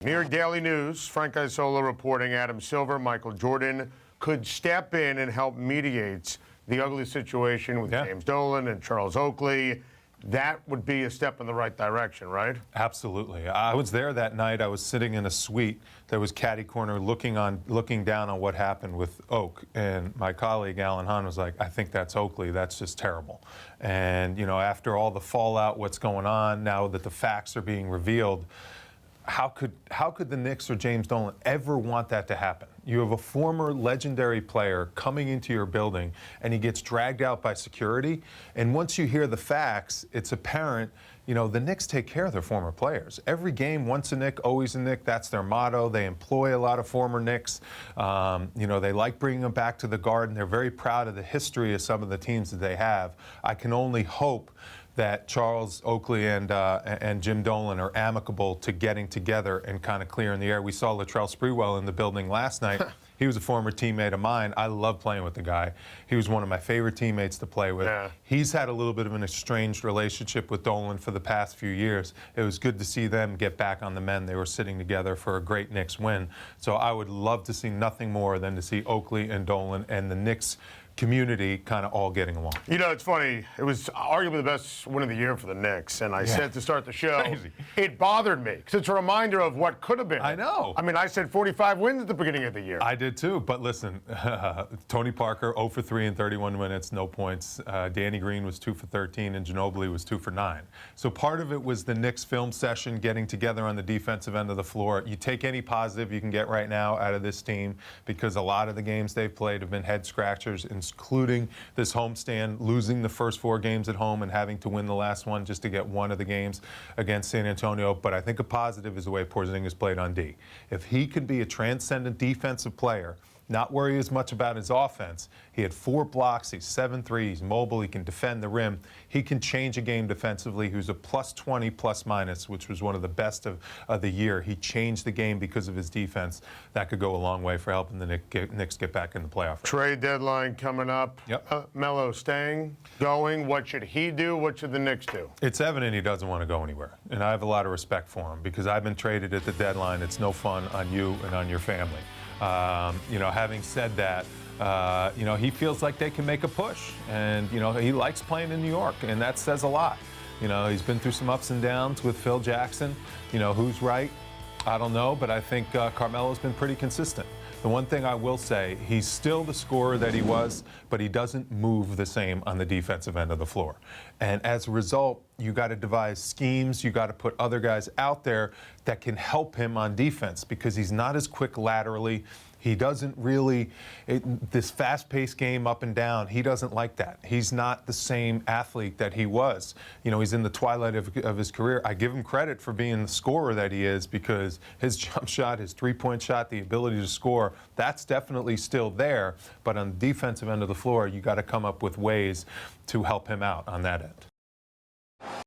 New York Daily News, Frank Isola reporting Adam Silver, Michael Jordan could step in and help mediate the ugly situation with James Dolan and Charles Oakley. That would be a step in the right direction, right? Absolutely. I was there that night. I was sitting in a suite that was catty corner looking down on what happened with Oak. And my colleague, Alan Hahn, was like, I think that's Oakley. That's just terrible. And, you know, after all the fallout, what's going on, now that the facts are being revealed, how could the Knicks or James Dolan ever want that to happen? You have a former legendary player coming into your building, and he gets dragged out by security. And once you hear the facts, it's apparent, you know, the Knicks take care of their former players. Every game, once a Knick, always a Knick. That's their motto. They employ a lot of former Knicks. You know, they like bringing them back to the Garden. They're very proud of the history of some of the teams that they have. I can only hope that Charles Oakley and Jim Dolan are amicable to getting together and kind of clearing the air. We saw Latrell Sprewell in the building last night. He was a former teammate of mine. I love playing with the guy. He was one of my favorite teammates to play with. Yeah. He's had a little bit of an estranged relationship with Dolan for the past few years. It was good to see them get back on the mend. They were sitting together for a great Knicks win. So I would love to see nothing more than to see Oakley and Dolan and the Knicks community kind of all getting along. You know, it's funny. It was arguably the best win of the year for the Knicks, and I said to start the show, it bothered me because it's a reminder of what could have been. I know. I mean, I said 45 wins at the beginning of the year. I did too, but listen, Tony Parker 0 for 3 in 31 minutes, no points. Danny Green was 2 for 13, and Ginobili was 2 for 9. So part of it was the Knicks film session, getting together on the defensive end of the floor. You take any positive you can get right now out of this team, because a lot of the games they've played have been head scratchers, including this homestand, losing the first 4 games at home and having to win the last one just to get one of the games against San Antonio. But I think a positive is the way Porzingis played on D. If he can be a transcendent defensive player, not worry as much about his offense. He had 4 blocks, he's 7'3", he's mobile, he can defend the rim. He can change a game defensively. He was a +20 plus minus, which was one of the best of the year. He changed the game because of his defense. That could go a long way for helping the Knicks get back in the playoff race. Trade deadline coming up. Yep. Melo staying, going. What should he do? What should the Knicks do? It's evident he doesn't want to go anywhere, and I have a lot of respect for him, because I've been traded at the deadline. It's no fun on you and on your family. You know, having said that, you know, he feels like they can make a push, and, you know, he likes playing in New York, and that says a lot. You know, he's been through some ups and downs with Phil Jackson. You know, who's right? I don't know, but I think Carmelo's been pretty consistent. The one thing I will say, he's still the scorer that he was, but he doesn't move the same on the defensive end of the floor. And as a result, you got to devise schemes. You got to put other guys out there that can help him on defense, because he's not as quick laterally. He doesn't really, this fast-paced game up and down, he doesn't like that. He's not the same athlete that he was. You know, he's in the twilight of his career. I give him credit for being the scorer that he is, because his jump shot, his three-point shot, the ability to score, that's definitely still there. But on the defensive end of the floor, you got to come up with ways to help him out on that end.